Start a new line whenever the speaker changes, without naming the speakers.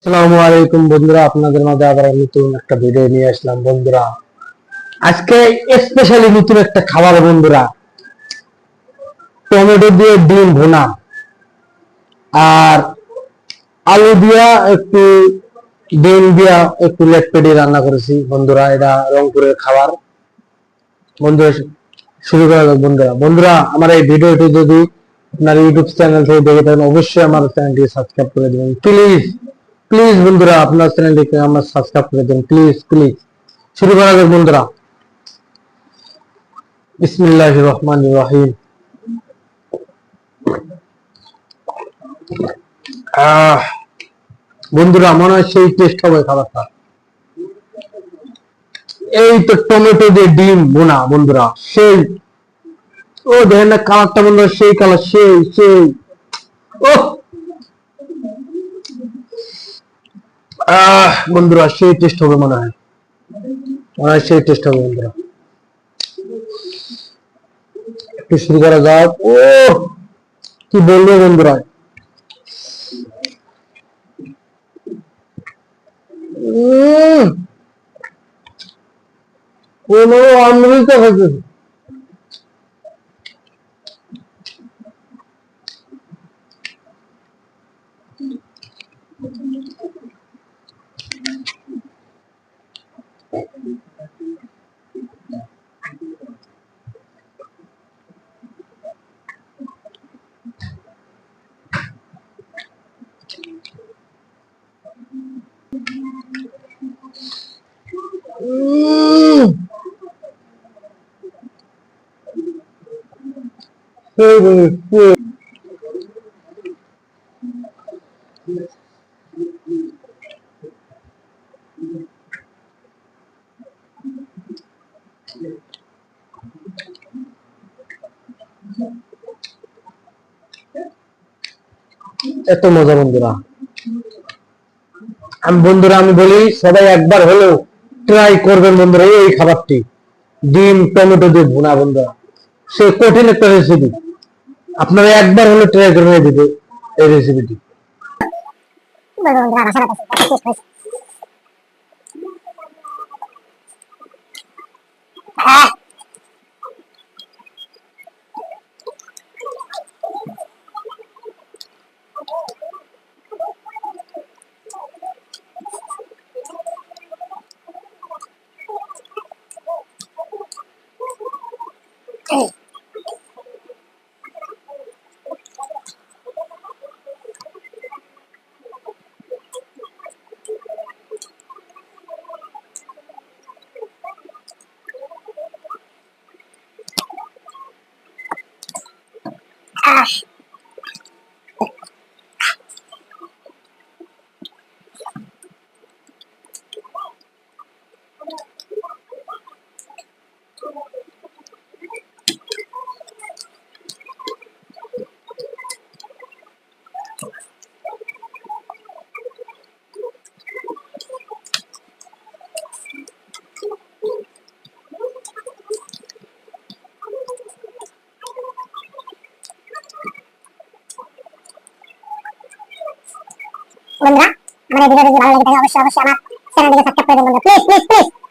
আসসালামু আলাইকুম বন্ধুরা, আপনাদের মাঝে আবার নতুন একটা ভিডিও নিয়ে আসলাম বন্ধুরা। আজকে স্পেশালি নতুন একটা খাবার বন্ধুরা, টমেটো দিয়ে ডিম ভুনা আর আলু দিয়া একটু ডিম দিয়া একটু লেটপেটি রান্না করেছি বন্ধুরা। এটা রংপুরের খাবার বন্ধুরা। শুরু করা যাক বন্ধুরা। বন্ধুরা, আমার এই ভিডিওটি যদি আপনার ইউটিউব চ্যানেল থেকে দেখে থাকেন, অবশ্যই আমার চ্যানেলটি সাবস্ক্রাইব করে দেবেন প্লিজ। প্লিজ বন্ধুরা, আপনার চ্যানেলটিকে আমার সাবস্ক্রাইব করে দেন প্লিজ প্লিজ। শুরু করা যাক বন্ধুরা। বিসমিল্লাহির রহমানির রহিম। বন্ধুরা, মনে হয় সেই টেস্ট হবে খাবারটা। এই তো টমেটো দিয়ে ডিম বোনা বন্ধুরা, সেই ও দেখেন না কালারটা বন্ধুরা, সেই কালার, সেই সেই ও বন্ধুরা, সেই টেস্ট হবে মনে হয়, সেই টেস্ট হবে বন্ধুরা। একটু শুরু করা যাক। কি বলবো বন্ধুরা, কোনো অমৃত হয়েছে। এত মজা বন্ধুরা। আমি বলি সবাই একবার হলেও ট্রাই করবেন বন্ধুরা এই খাবারটি, ডিম টমেটো দিয়ে ভুনা বন্ধুরা। সে কঠিন একটা রেসিপি, আপনারা একবার হলে ট্রাই করবেন এই রেসিপিটি। বন্ধুরা, আমার এই ভিডিওটি যদি ভালো লাগে থাকে অবশ্যই আমার চ্যানেলটিকে সাবস্ক্রাইব করে দিন বন্ধুরা, প্লিজ প্লিজ প্লিজ।